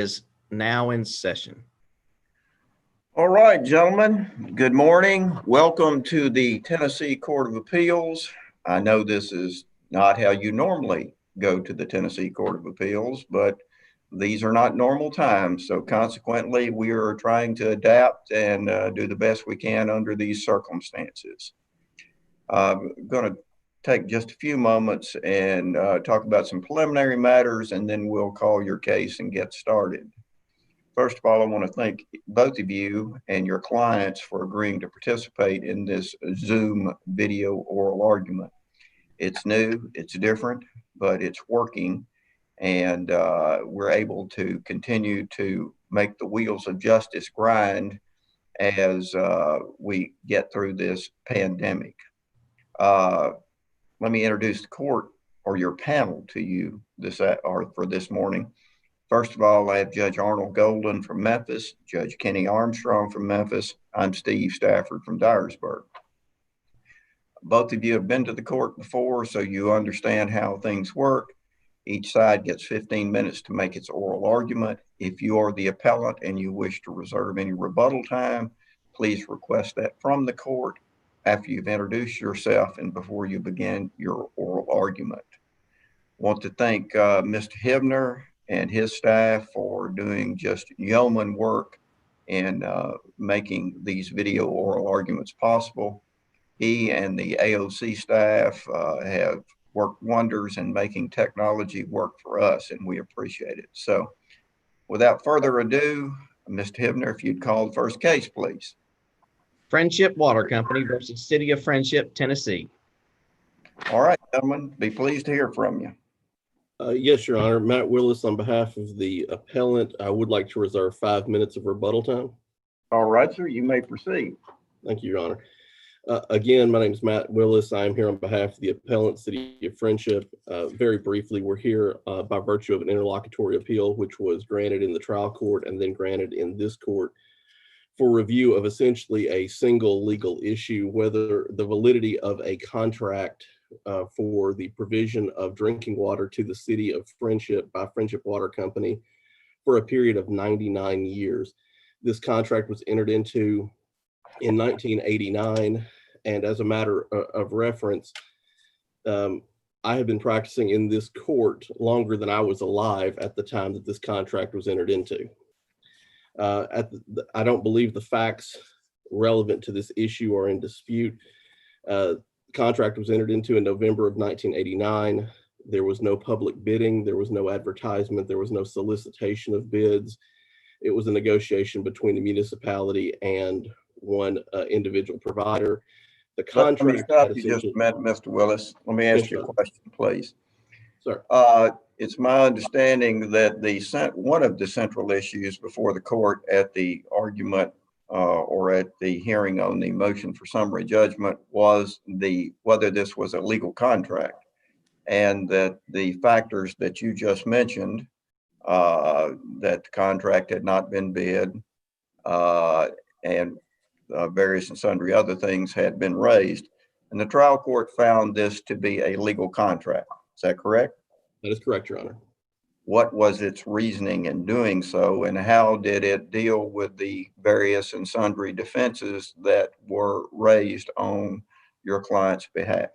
is now in session. All right, gentlemen, good morning. Welcome to the Tennessee Court of Appeals. I know this is not how you normally go to the Tennessee Court of Appeals, but these are not normal times. So consequently, we are trying to adapt and do the best we can under these circumstances. I'm going to take just a few moments and talk about some preliminary matters, and then we'll call your case and get started. First of all, I want to thank both of you and your clients for agreeing to participate in this Zoom video oral argument. It's new, it's different, but it's working, and we're able to continue to make the wheels of justice grind as we get through this pandemic. Let me introduce the court or your panel to you for this morning. First of all, I have Judge Arnold Golden from Memphis, Judge Kenny Armstrong from Memphis. I'm Steve Stafford from Dyersburg. Both of you have been to the court before, so you understand how things work. Each side gets 15 minutes to make its oral argument. If you are the appellant and you wish to reserve any rebuttal time, please request that from the court after you've introduced yourself and before you begin your oral argument. I want to thank Mr. Hibner and his staff for doing just yeoman work in making these video oral arguments possible. He and the AOC staff have worked wonders in making technology work for us, and we appreciate it. So without further ado, Mr. Hibner, if you'd call the first case, please. Friendship Water Company versus City of Friendship, Tennessee. All right, gentlemen, be pleased to hear from you. Yes, Your Honor. Matt Willis on behalf of the appellant. I would like to reserve 5 minutes of rebuttal time. All right, sir, you may proceed. Thank you, Your Honor. Again, my name is Matt Willis. I am here on behalf of the appellant, City of Friendship. Very briefly, we're here by virtue of an interlocutory appeal, which was granted in the trial court and then granted in this court for review of essentially a single legal issue, whether the validity of a contract for the provision of drinking water to the City of Friendship by Friendship Water Company for a period of 99 years. This contract was entered into in 1989, and as a matter of reference, I have been practicing in this court longer than I was alive at the time that this contract was entered into. I don't believe the facts relevant to this issue are in dispute. The contract was entered into in November of 1989. There was no public bidding. There was no advertisement. There was no solicitation of bids. It was a negotiation between the municipality and one individual provider. The contract. Let me stop you just a minute, Mr. Willis. Let me ask you a question, please. Sir. It's my understanding that one of the central issues before the court at the argument or at the hearing on the motion for summary judgment was whether this was a legal contract, and that the factors that you just mentioned, that the contract had not been bid, and various and sundry other things had been raised, and the trial court found this to be a legal contract. Is that correct? That is correct, Your Honor. What was its reasoning in doing so, and how did it deal with the various and sundry defenses that were raised on your client's behalf?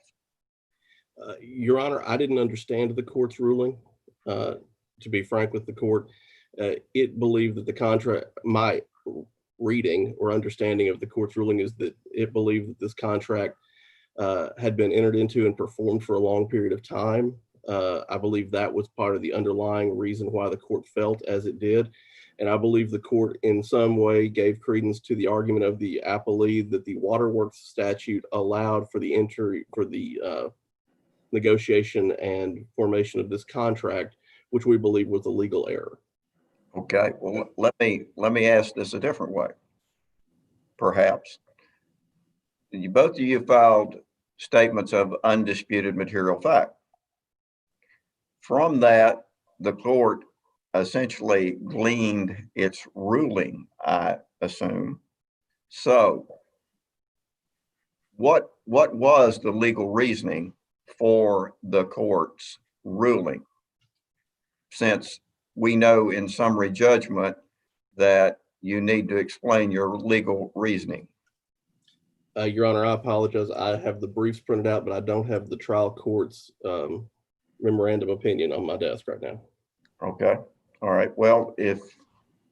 Your Honor, I didn't understand the court's ruling. To be frank with the court, it believed that the contract, my reading or understanding of the court's ruling is that it believed that this contract had been entered into and performed for a long period of time. I believe that was part of the underlying reason why the court felt as it did. And I believe the court in some way gave credence to the argument of the appellee that the Waterworks statute allowed for the negotiation and formation of this contract, which we believe was a legal error. Okay, well, let me ask this a different way, perhaps. Both of you filed statements of undisputed material fact. From that, the court essentially gleaned its ruling, I assume. So what was the legal reasoning for the court's ruling, since we know in summary judgment that you need to explain your legal reasoning. Your Honor, I apologize. I have the briefs printed out, but I don't have the trial court's memorandum opinion on my desk right now. Okay. All right. Well, if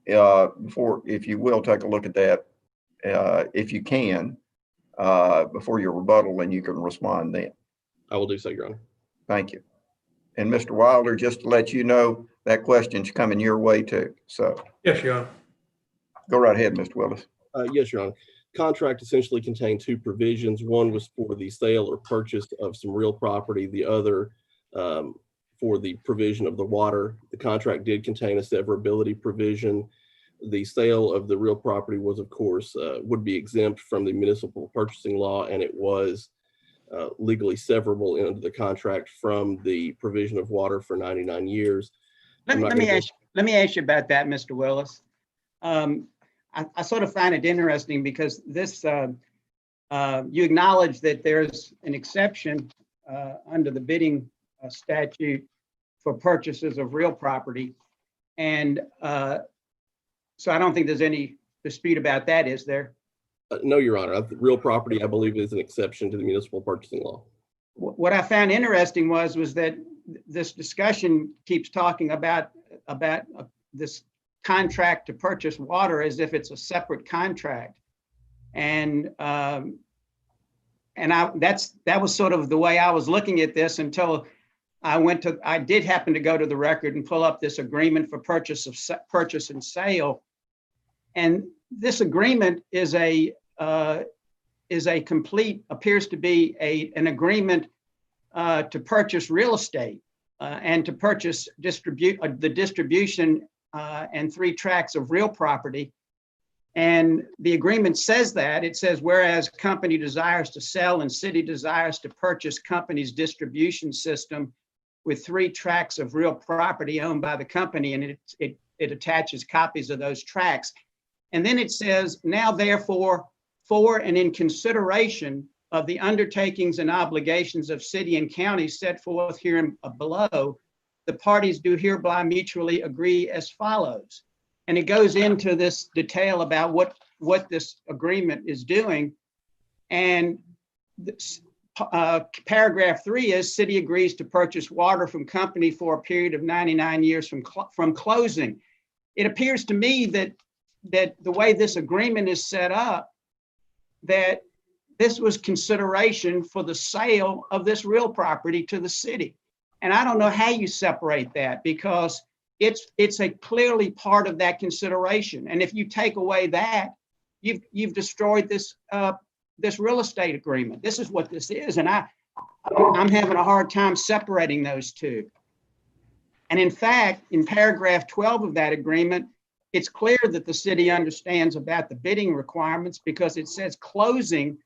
you will take a look at that, if you can, before your rebuttal, and you can respond then. I will do so, Your Honor. Thank you. And Mr. Wilder, just to let you know, that question's coming your way too. So Yes, Your Honor. go right ahead, Mr. Willis. Yes, Your Honor. Contract essentially contained two provisions. One was for the sale or purchase of some real property. The other for the provision of the water. The contract did contain a severability provision. The sale of the real property was, of course, would be exempt from the municipal purchasing law, and it was legally severable under the contract from the provision of water for 99 years. Let me ask you about that, Mr. Willis. I sort of find it interesting because this, you acknowledge that there's an exception under the bidding statute for purchases of real property. And so I don't think there's any dispute about that, is there? No, Your Honor. Real property, I believe, is an exception to the municipal purchasing law. What I found interesting was that this discussion keeps talking about this contract to purchase water as if it's a separate contract, and that was sort of the way I was looking at this until I did happen to go to the record and pull up this agreement for purchase and sale, and this agreement is appears to be an agreement to purchase real estate and to purchase the distribution and 3 tracts of real property. And the agreement says that. It says, whereas company desires to sell and city desires to purchase company's distribution system with 3 tracts of real property owned by the company, and it attaches copies of those tracts. And then it says, now therefore, for and in consideration of the undertakings and obligations of city and county set forth here below, the parties do hereby mutually agree as follows. And it goes into this detail about what this agreement is doing. And this, paragraph 3 is city agrees to purchase water from company for a period of 99 years from closing. It appears to me that the way this agreement is set up, that this was consideration for the sale of this real property to the city. And I don't know how you separate that, because it's a clearly part of that consideration. And if you take away that, you've destroyed this real estate agreement. This is what this is. And I'm having a hard time separating those two. And in fact, in paragraph 12 of that agreement, it's clear that the city understands about the bidding requirements, because it says closing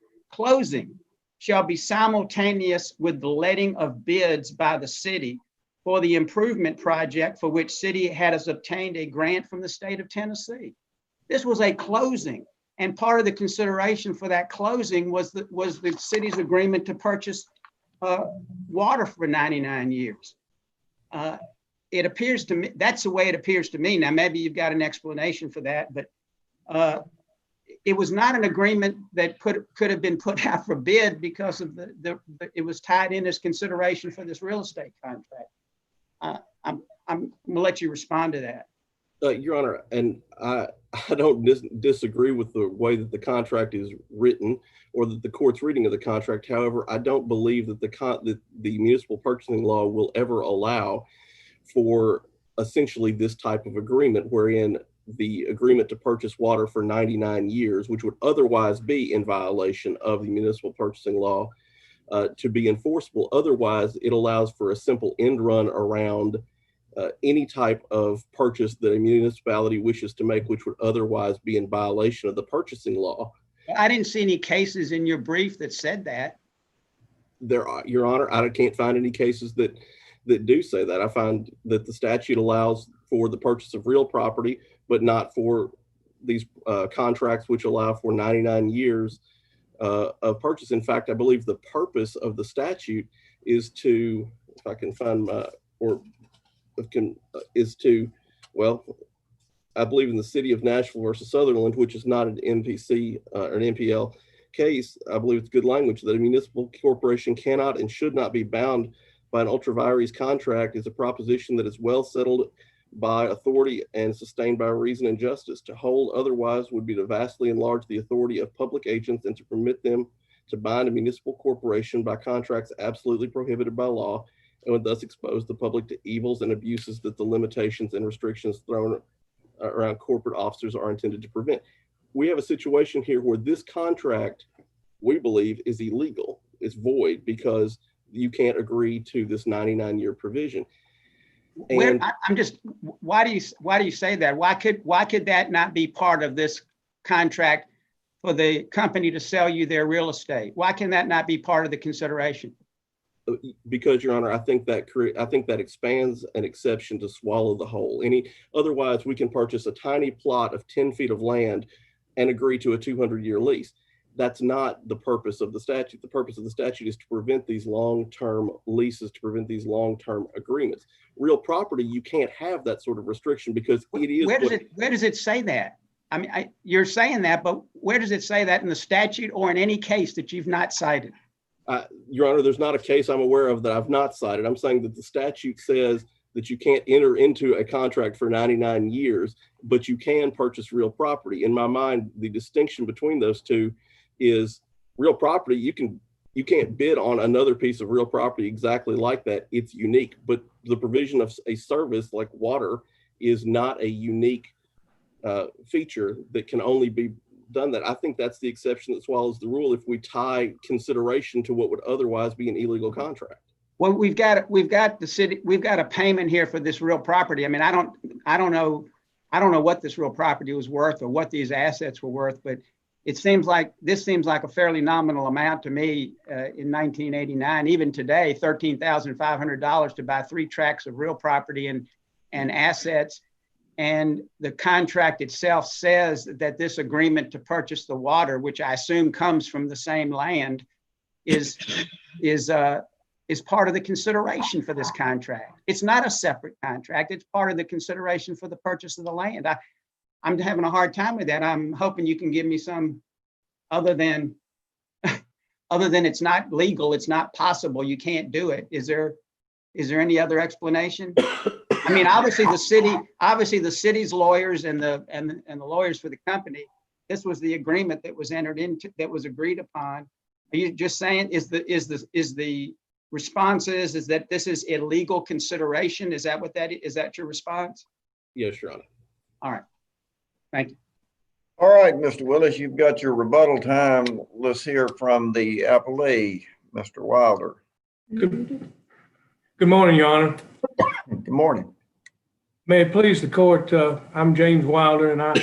shall be simultaneous with the letting of bids by the city for the improvement project for which city has obtained a grant from the state of Tennessee. This was a closing, and part of the consideration for that closing was the city's agreement to purchase water for 99 years. It appears to me, that's the way it appears to me. Now, maybe you've got an explanation for that, but it was not an agreement that could have been put out for bid, because of it was tied in as consideration for this real estate contract. I'm gonna let you respond to that. Your Honor, and I don't disagree with the way that the contract is written or that the court's reading of the contract. However, I don't believe that the municipal purchasing law will ever allow for essentially this type of agreement, wherein the agreement to purchase water for 99 years, which would otherwise be in violation of the municipal purchasing law, to be enforceable. Otherwise, it allows for a simple end run around any type of purchase that a municipality wishes to make, which would otherwise be in violation of the purchasing law. I didn't see any cases in your brief that said that. There are, Your Honor, I can't find any cases that do say that. I find that the statute allows for the purchase of real property, but not for these contracts, which allow for 99 years of purchase. In fact, I believe the purpose of the statute is to, if I can find is to Well, I believe in the city of Nashville versus Sutherland, which is not an NPC or an NPL case. I believe it's good language that a municipal corporation cannot and should not be bound by an ultra vires contract is a proposition that is well settled by authority and sustained by reason and justice. To hold otherwise would be to vastly enlarge the authority of public agents and to permit them to bind a municipal corporation by contracts absolutely prohibited by law, and would thus expose the public to evils and abuses that the limitations and restrictions thrown around corporate officers are intended to prevent. We have a situation here where this contract, we believe, is illegal. It's void because you can't agree to this 99-year provision. And I'm just, why do you say that? Why could that not be part of this contract for the company to sell you their real estate? Why can that not be part of the consideration? Because, Your Honor, I think that expands an exception to swallow the whole. Otherwise, we can purchase a tiny plot of 10 feet of land and agree to a 200-year lease. That's not the purpose of the statute. The purpose of the statute is to prevent these long-term leases, to prevent these long-term agreements. Real property, you can't have that sort of restriction because it is. Where does it say that? I mean, you're saying that, but where does it say that in the statute or in any case that you've not cited? Your Honor, there's not a case I'm aware of that I've not cited. I'm saying that the statute says that you can't enter into a contract for 99 years, but you can purchase real property. In my mind, the distinction between those two is real property. You can't bid on another piece of real property exactly like that. It's unique, but the provision of a service like water is not a unique feature that can only be done that. I think that's the exception that swallows the rule if we tie consideration to what would otherwise be an illegal contract. Well, we've got the city, we've got a payment here for this real property. I mean, I don't know what this real property was worth or what these assets were worth, but this seems like a fairly nominal amount to me in 1989. Even today, $13,500 to buy 3 tracts of real property and assets. And the contract itself says that this agreement to purchase the water, which I assume comes from the same land, is part of the consideration for this contract. It's not a separate contract. It's part of the consideration for the purchase of the land. I'm having a hard time with that. I'm hoping you can give me some other than it's not legal, it's not possible, you can't do it. Is there any other explanation? I mean, obviously the city's lawyers and the lawyers for the company, this was the agreement that was entered into, that was agreed upon. Are you just saying is the response is that this is illegal consideration? Is that what that is? Is that your response? Yes, Your Honor. All right. Thank you. All right, Mr. Willis, you've got your rebuttal time. Let's hear from the appellee, Mr. Wilder. Good morning, Your Honor. Good morning. May it please the court, I'm James Wilder, and I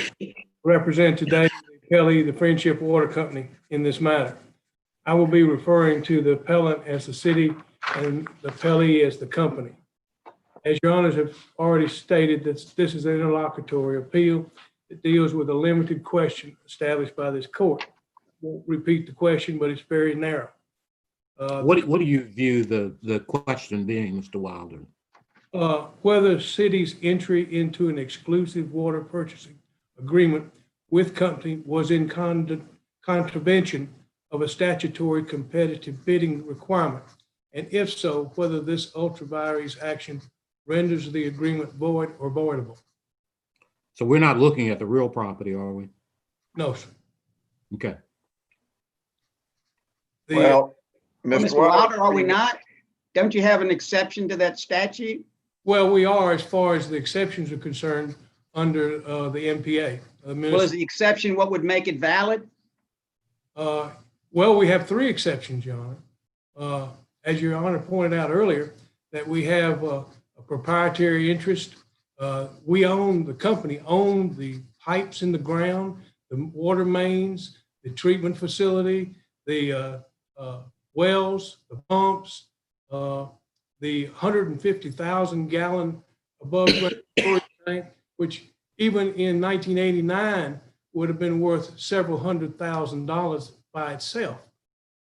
represent today the appellee, the Friendship Water Company, in this matter. I will be referring to the appellant as the city and the appellee as the company. As Your Honors have already stated, this is an interlocutory appeal that deals with a limited question established by this court. I won't repeat the question, but it's very narrow. What do you view the question being, Mr. Wilder? Whether city's entry into an exclusive water purchasing agreement with company was in contravention of a statutory competitive bidding requirement, and if so, whether this ultra vires action renders the agreement void or voidable. So we're not looking at the real property, are we? No, sir. Okay. Well, Mr. Wilder, are we not? Don't you have an exception to that statute? Well, we are as far as the exceptions are concerned under the MPA. Well, is the exception what would make it valid? Well, we have 3 exceptions, Your Honor. As Your Honor pointed out earlier, that we have a proprietary interest. The company owned the pipes in the ground, the water mains, the treatment facility, the wells, the pumps, the 150,000 gallon above ground storage tank, which even in 1989 would have been worth several $100,000 by itself,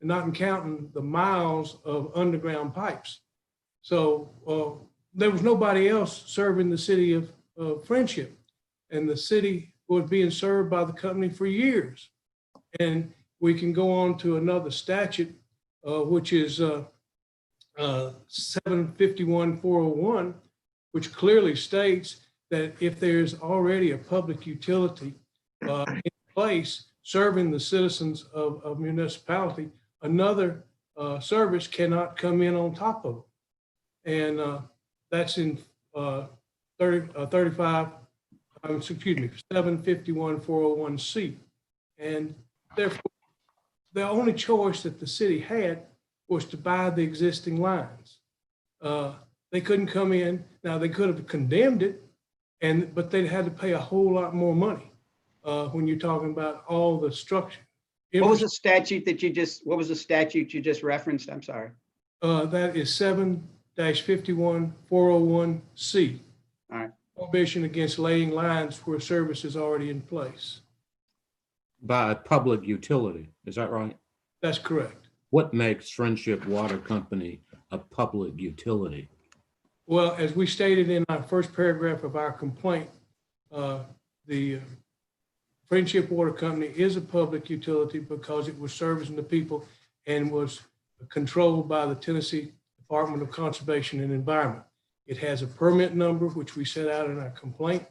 and not counting the miles of underground pipes. So there was nobody else serving the city of Friendship, and the city was being served by the company for years. And we can go on to another statute, which is 751-401, which clearly states that if there's already a public utility in place serving the citizens of municipality, another service cannot come in on top of it. And that's in 751-401C. And therefore, the only choice that the city had was to buy the existing lines. They couldn't come in. Now, they could have condemned it, but they'd had to pay a whole lot more money when you're talking about all the structure. What was the statute you just referenced? I'm sorry. That is 7-51-401C. All right. Prohibition against laying lines where service is already in place. By a public utility, is that right? That's correct. What makes Friendship Water Company a public utility? Well, as we stated in our first paragraph of our complaint, the Friendship Water Company is a public utility because it was servicing the people and was controlled by the Tennessee Department of Conservation and Environment. It has a permit number, which we set out in our complaint,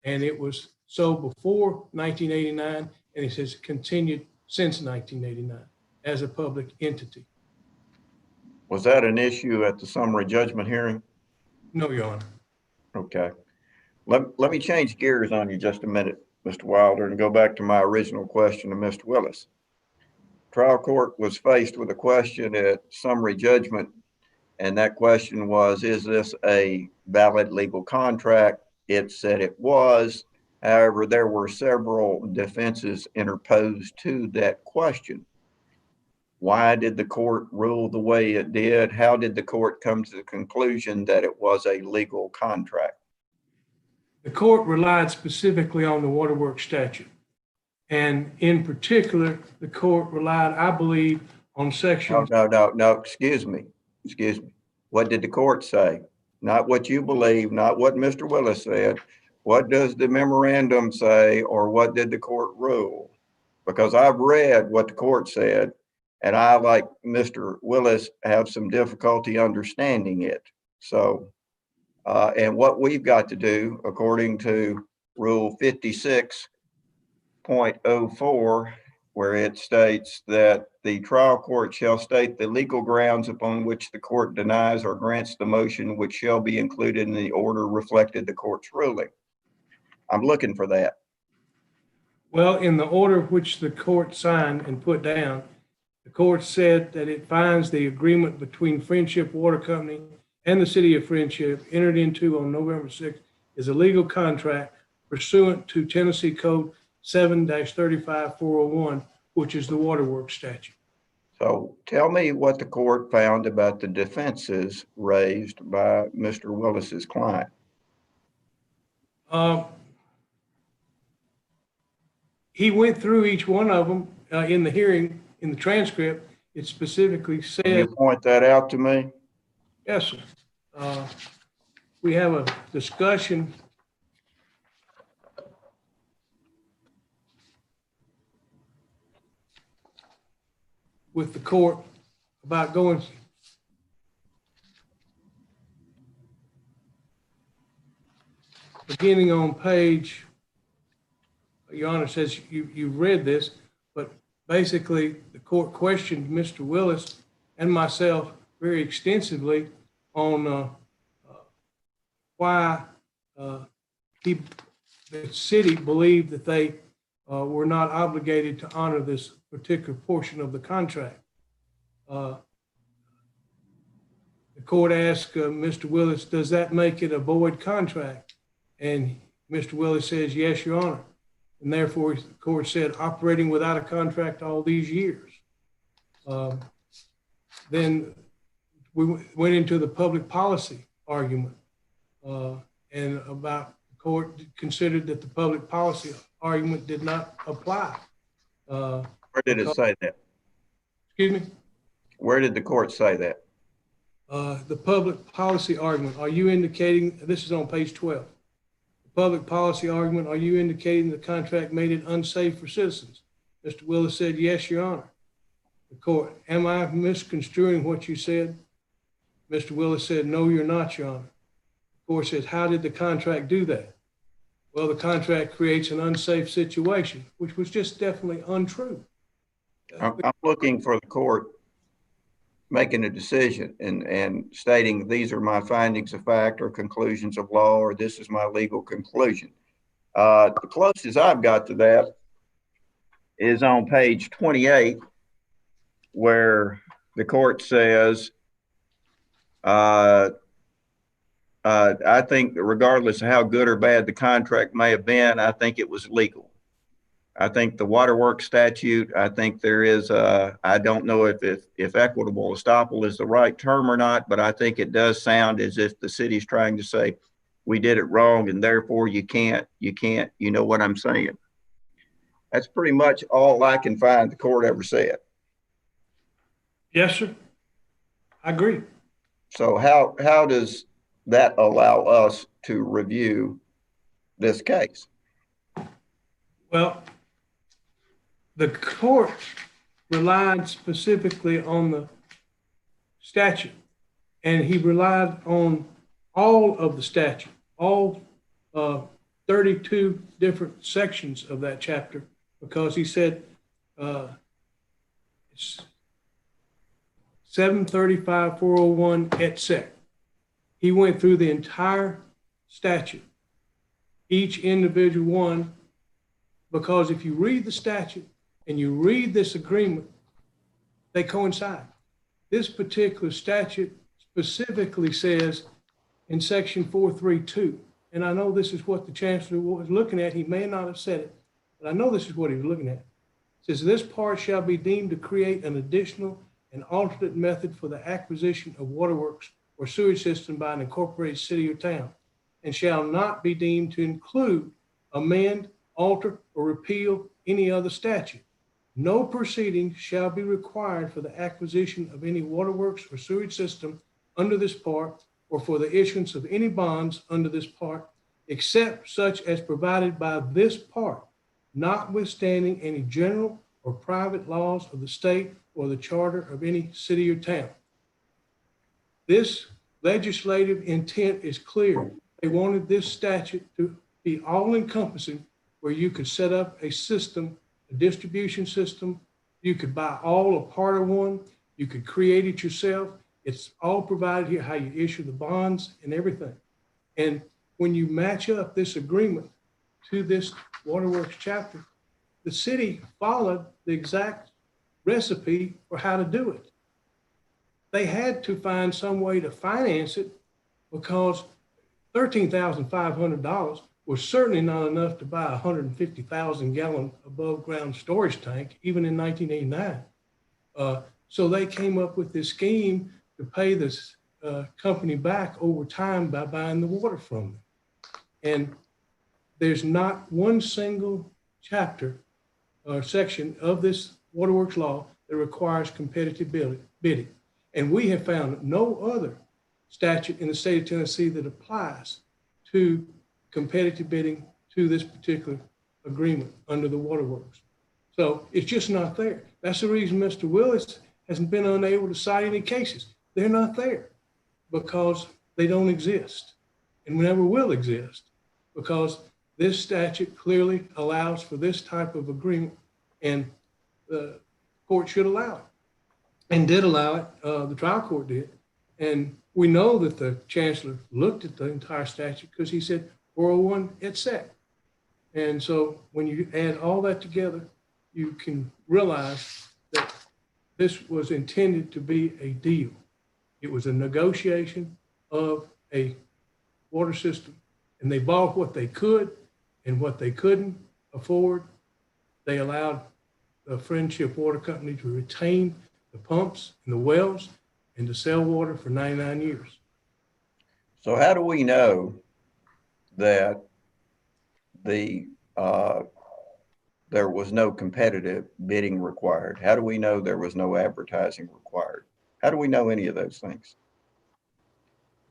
and it was sold before 1989, and it has continued since 1989 as a public entity. Was that an issue at the summary judgment hearing? No, Your Honor. Okay. Let me change gears on you just a minute, Mr. Wilder, and go back to my original question to Mr. Willis. Trial court was faced with a question at summary judgment, and that question was, is this a valid legal contract? It said it was. However, there were several defenses interposed to that question. Why did the court rule the way it did? How did the court come to the conclusion that it was a legal contract? The court relied specifically on the Waterworks statute. And in particular, the court relied, I believe, on section. No, excuse me. What did the court say? Not what you believe, not what Mr. Willis said. What does the memorandum say, or what did the court rule? Because I've read what the court said, and I, like Mr. Willis, have some difficulty understanding it. So, and what we've got to do, according to Rule 56.04, where it states that the trial court shall state the legal grounds upon which the court denies or grants the motion, which shall be included in the order reflected the court's ruling. I'm looking for that. Well, in the order which the court signed and put down, the court said that it finds the agreement between Friendship Water Company and the City of Friendship entered into on November 6th is a legal contract pursuant to Tennessee Code 7-35-401, which is the Waterworks statute. So tell me what the court found about the defenses raised by Mr. Willis's client. He went through each one of them in the hearing, in the transcript. It specifically said. Can you point that out to me? Yes, sir. We have a discussion with the court about going beginning on page, Your Honor says you read this, but basically the court questioned Mr. Willis and myself very extensively on why the city believed that they were not obligated to honor this particular portion of the contract. The court asked Mr. Willis, does that make it a void contract? And Mr. Willis says, yes, Your Honor. And therefore, the court said, operating without a contract all these years. Then we went into the public policy argument and about the court considered that the public policy argument did not apply. Where did it say that? Excuse me? Where did the court say that? The public policy argument, are you indicating, this is on page 12. The public policy argument, are you indicating the contract made it unsafe for citizens? Mr. Willis said, yes, Your Honor. The court, am I misconstruing what you said? Mr. Willis said, no, you're not, Your Honor. The court says, how did the contract do that? Well, the contract creates an unsafe situation, which was just definitely untrue. I'm looking for the court making a decision and stating these are my findings of fact or conclusions of law, or this is my legal conclusion. The closest I've got to that is on page 28, where the court says, I think regardless of how good or bad the contract may have been, I think it was legal. I think the waterworks statute, I think there is, I don't know if equitable estoppel is the right term or not, but I think it does sound as if the city's trying to say, we did it wrong and therefore you can't, you know what I'm saying? That's pretty much all I can find the court ever said. Yes, sir. I agree. So how does that allow us to review this case? Well, the court relied specifically on the statute, and he relied on all of the statute, all 32 different sections of that chapter, because he said it's 735-401 et sec. He went through the entire statute, each individual one, because if you read the statute and you read this agreement, they coincide. This particular statute specifically says in section 432, and I know this is what the chancellor was looking at. He may not have said it, but I know this is what he was looking at. It says this part shall be deemed to create an additional and alternate method for the acquisition of waterworks or sewage system by an incorporated city or town, and shall not be deemed to include, amend, alter, or repeal any other statute. No proceeding shall be required for the acquisition of any waterworks or sewage system under this part, or for the issuance of any bonds under this part, except such as provided by this part, notwithstanding any general or private laws of the state or the charter of any city or town. This legislative intent is clear. They wanted this statute to be all-encompassing, where you could set up a system, a distribution system. You could buy all or part of one. You could create it yourself. It's all provided here, how you issue the bonds and everything. And when you match up this agreement to this waterworks chapter, the city followed the exact recipe for how to do it. They had to find some way to finance it, because $13,500 was certainly not enough to buy a 150,000 gallon above ground storage tank, even in 1989. So they came up with this scheme to pay this company back over time by buying the water from them. And there's not one single chapter or section of this waterworks law that requires competitive bidding. And we have found no other statute in the state of Tennessee that applies to competitive bidding to this particular agreement under the waterworks. So it's just not there. That's the reason Mr. Willis hasn't been unable to cite any cases. They're not there because they don't exist and never will exist, because this statute clearly allows for this type of agreement, and the court should allow it, and did allow it. The trial court did. And we know that the chancellor looked at the entire statute because he said 401 et sec. And so when you add all that together, you can realize that this was intended to be a deal. It was a negotiation of a water system, and they bought what they could, and what they couldn't afford, they allowed the Friendship Water Company to retain the pumps and the wells and to sell water for 99 years. So how do we know that there was no competitive bidding required? How do we know there was no advertising required? How do we know any of those things?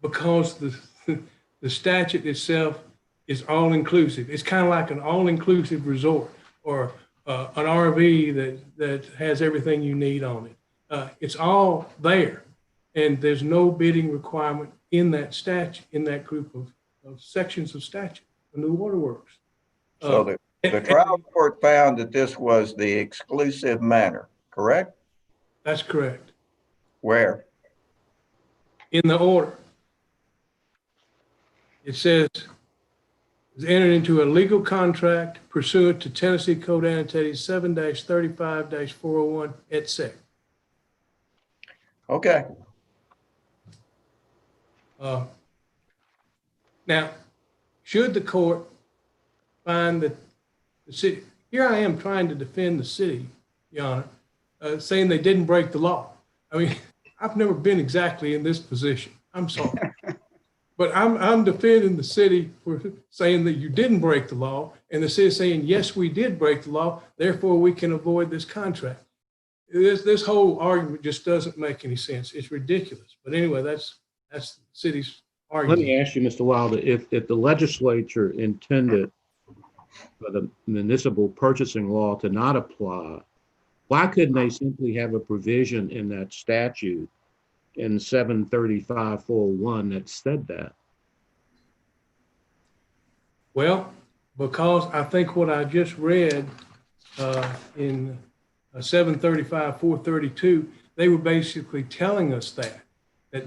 Because the statute itself is all inclusive. It's kind of like an all inclusive resort or an RV that has everything you need on it. It's all there, and there's no bidding requirement in that statute, in that group of sections of statute in the waterworks. So the trial court found that this was the exclusive manner, correct? That's correct. Where? In the order, it says, is entered into a legal contract pursuant to Tennessee Code Annotated 7-35-401 et sec. Okay. Now, should the court find that the city, here I am trying to defend the city, Your Honor, saying they didn't break the law. I mean, I've never been exactly in this position. I'm sorry. But I'm defending the city for saying that you didn't break the law, and the city saying, yes, we did break the law, therefore we can avoid this contract. This whole argument just doesn't make any sense. It's ridiculous. But anyway, that's the city's argument. Let me ask you, Mr. Wilder, if the legislature intended for the municipal purchasing law to not apply, why couldn't they simply have a provision in that statute in 735-401 that said that? Well, because I think what I just read in 735-432, they were basically telling us that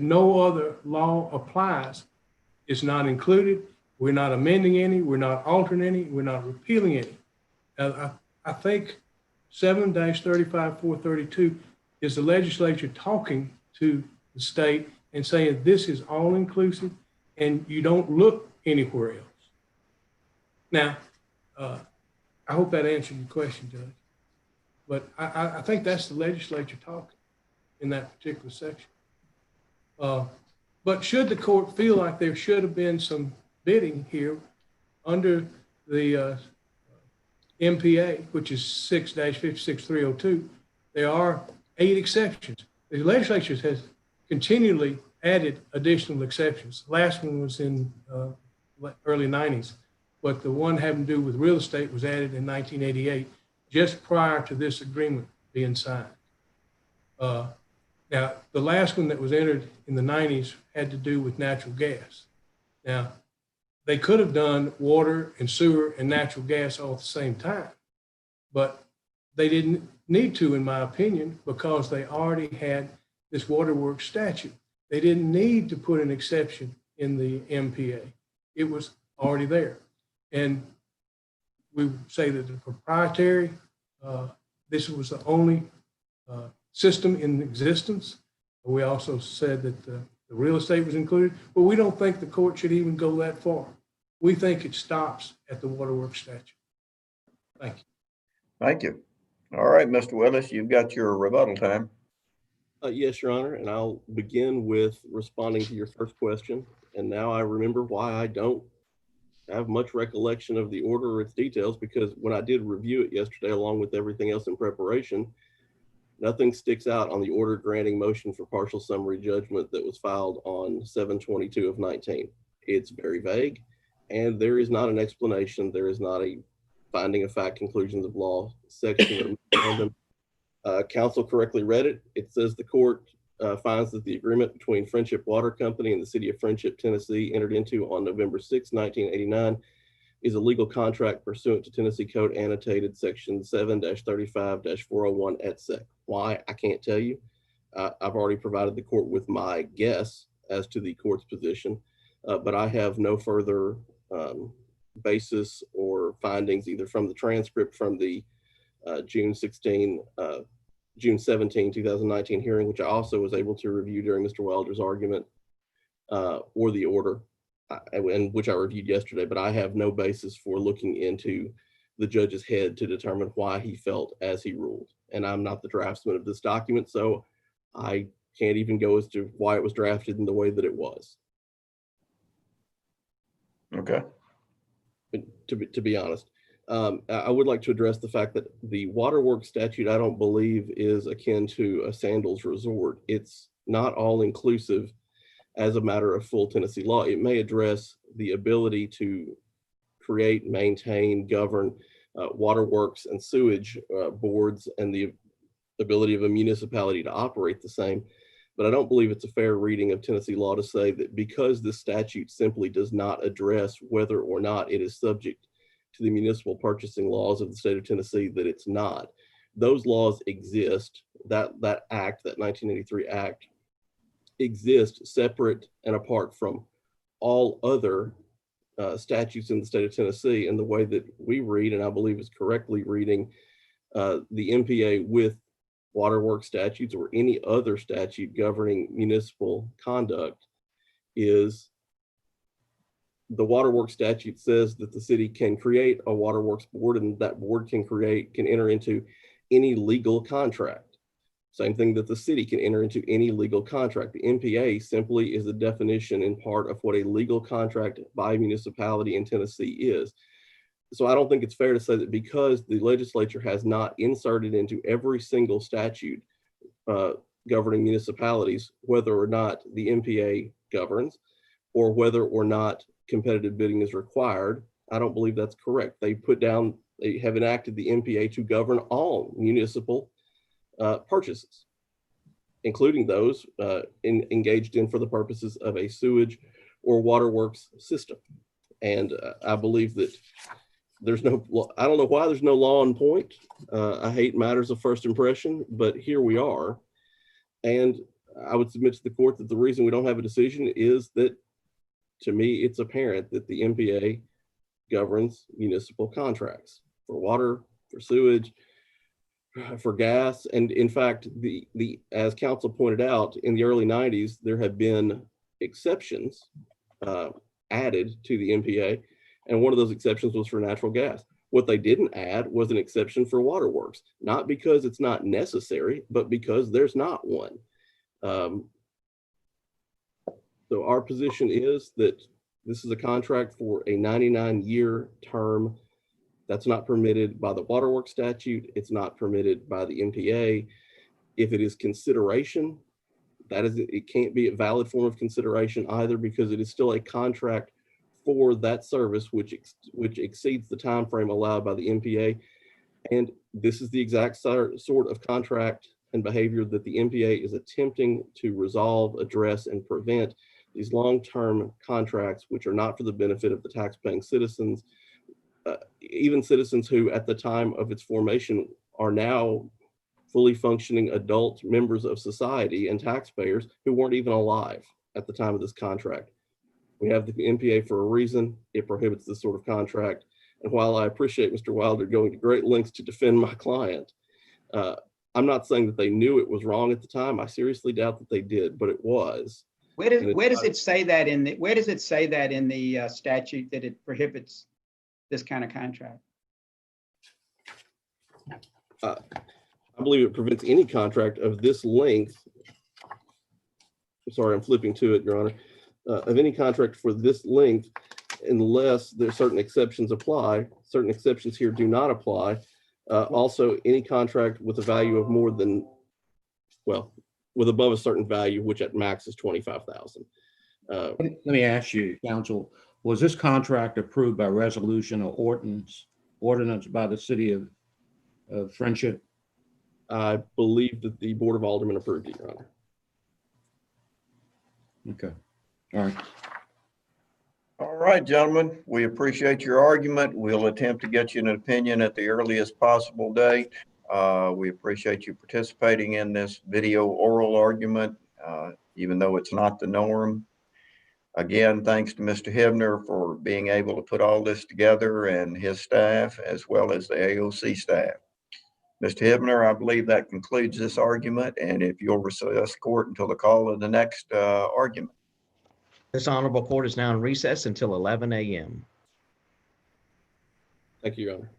no other law applies. It's not included. We're not amending any. We're not altering any. We're not repealing any. I think 7-35-432 is the legislature talking to the state and saying this is all inclusive and you don't look anywhere else. Now, I hope that answered your question, Judge. But I think that's the legislature talking in that particular section. But should the court feel like there should have been some bidding here under the MPA, which is 6-56302, there are 8 exceptions. The legislature has continually added additional exceptions. The last one was in early 90s, but the one having to do with real estate was added in 1988, just prior to this agreement being signed. Now, the last one that was entered in the 90s had to do with natural gas. Now, they could have done water and sewer and natural gas all at the same time, but they didn't need to, in my opinion, because they already had this waterworks statute. They didn't need to put an exception in the MPA. It was already there. And we say that the proprietary, this was the only system in existence. We also said that the real estate was included, but we don't think the court should even go that far. We think it stops at the waterworks statute. Thank you. Thank you. All right, Mr. Willis, you've got your rebuttal time. Yes, Your Honor, and I'll begin with responding to your first question. And now I remember why I don't have much recollection of the order or its details, because when I did review it yesterday, along with everything else in preparation, nothing sticks out on the order granting motion for partial summary judgment that was filed on 7/22/19. It's very vague, and there is not an explanation. There is not a finding of fact, conclusions of law section. Counsel correctly read it. It says the court finds that the agreement between Friendship Water Company and the city of Friendship, Tennessee, entered into on November 6, 1989, is a legal contract pursuant to Tennessee Code Annotated Section 7-35-401 et sec. Why? I can't tell you. I've already provided the court with my guess as to the court's position, but I have no further basis or findings either from the transcript from the June 17, 2019 hearing, which I also was able to review during Mr. Wilder's argument, or the order, and which I reviewed yesterday, but I have no basis for looking into the judge's head to determine why he felt as he ruled. And I'm not the draftsman of this document, so I can't even go as to why it was drafted in the way that it was. Okay. To be honest. I would like to address the fact that the waterworks statute, I don't believe, is akin to a sandals resort. It's not all inclusive as a matter of full Tennessee law. It may address the ability to create, maintain, govern waterworks and sewage boards and the ability of a municipality to operate the same. But I don't believe it's a fair reading of Tennessee law to say that because this statute simply does not address whether or not it is subject to the municipal purchasing laws of the state of Tennessee, that it's not. Those laws exist. That act, that 1983 act, exists separate and apart from all other statutes in the state of Tennessee. And the way that we read, and I believe is correctly reading the MPA with waterworks statutes or any other statute governing municipal conduct, is the waterworks statute says that the city can create a waterworks board, and that board can enter into any legal contract. Same thing that the city can enter into any legal contract. The MPA simply is a definition in part of what a legal contract by a municipality in Tennessee is. So I don't think it's fair to say that because the legislature has not inserted into every single statute governing municipalities, whether or not the MPA governs or whether or not competitive bidding is required, I don't believe that's correct. They have enacted the MPA to govern all municipal purchases, including those engaged in for the purposes of a sewage or waterworks system. And I believe that I don't know why there's no law in point. I hate matters of first impression, but here we are. And I would submit to the court that the reason we don't have a decision is that, to me, it's apparent that the MPA governs municipal contracts for water, for sewage, for gas. And in fact, as council pointed out, in the early 90s, there have been exceptions added to the MPA. And one of those exceptions was for natural gas. What they didn't add was an exception for waterworks, not because it's not necessary, but because there's not one. So our position is that this is a contract for a 99-year term. That's not permitted by the waterworks statute. It's not permitted by the MPA. If it is consideration, it can't be a valid form of consideration either, because it is still a contract for that service, which exceeds the time frame allowed by the MPA. And this is the exact sort of contract and behavior that the MPA is attempting to resolve, address, and prevent. These long-term contracts, which are not for the benefit of the tax-paying citizens, even citizens who at the time of its formation are now fully functioning adult members of society and taxpayers who weren't even alive at the time of this contract. We have the MPA for a reason. It prohibits this sort of contract. And while I appreciate Mr. Wilder going to great lengths to defend my client, I'm not saying that they knew it was wrong at the time. I seriously doubt that they did, but it was. Where does it say that in the statute that it prohibits this kind of contract? I believe it prevents any contract of this length. Sorry, I'm flipping to it, Your Honor. Of any contract for this length, unless there's certain exceptions apply. Certain exceptions here do not apply. Also, any contract with a value of more than, with above a certain value, which at max is $25,000. Let me ask you, counsel, was this contract approved by resolution or ordinance by the city of Friendship? I believe that the Board of Aldermen approved it, Your Honor. Okay. All right. All right, gentlemen, we appreciate your argument. We'll attempt to get you an opinion at the earliest possible date. We appreciate you participating in this video oral argument, even though it's not the norm. Again, thanks to Mr. Hibner for being able to put all this together, and his staff, as well as the AOC staff. Mr. Hibner, I believe that concludes this argument, and if you'll recess court until the call of the next argument. This honorable court is now in recess until 11 a.m. Thank you, Your Honor.